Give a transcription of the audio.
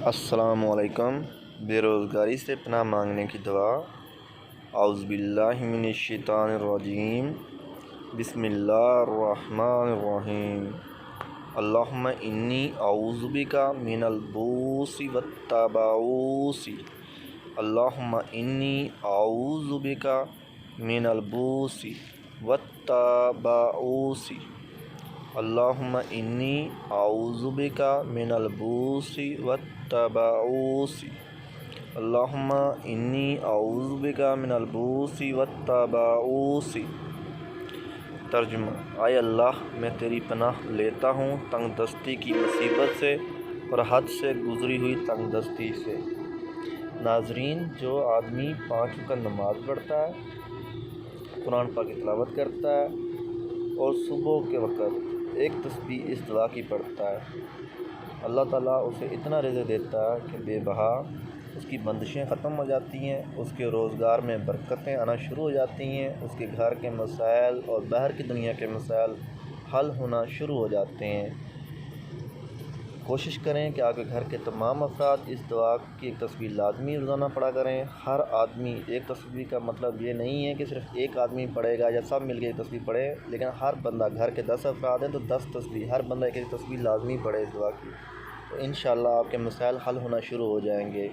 السلام علیکم۔ بے روزگاری سے پناہ مانگنے کی دعا۔ اعوذ باللہ من الشیطان الرجیم، بسم اللہ الرحمن الرحیم۔ اللہم انی اعوذ بک من البؤس والتبؤس۔ اللہم انی اعوذ بک من البؤس والتبؤس۔ اللہم انی اعوذ بک من البؤس والتبؤس۔ اللہم انی اعوذ بک من البؤس والتبؤس۔ ترجمہ: اے اللہ، میں تیری پناہ لیتا ہوں تنگ دستی کی مصیبت سے اور حد سے گزری ہوئی تنگ دستی سے۔ ناظرین، جو آدمی 5 وقت نماز پڑھتا ہے، قرآن پاک کی تلاوت کرتا ہے اور صبح کے وقت ایک تسبیح اس دعا کی پڑھتا ہے، اللہ تعالیٰ اسے اتنا رزق دیتا ہے کہ بے بہا اس کی بندشیں ختم ہو جاتی ہیں، اس کے روزگار میں برکتیں آنا شروع ہو جاتی ہیں، اس کے گھر کے مسائل اور باہر کی دنیا کے مسائل حل ہونا شروع ہو جاتے ہیں۔ کوشش کریں کہ آپ کے گھر کے تمام افراد اس دعا کی ایک تسبیح لازمی روزانہ پڑھا کریں۔ ہر آدمی ایک تسبیح کا مطلب یہ نہیں ہے کہ صرف ایک آدمی پڑھے گا یا سب مل کے ایک تسبیح پڑھے، لیکن ہر بندہ، گھر کے 10 افراد ہیں تو 10 تسبیح، ہر بندہ ایک تسبیح لازمی پڑھے اس دعا کی، تو انشاءاللہ آپ کے مسائل حل ہونا شروع ہو جائیں گے۔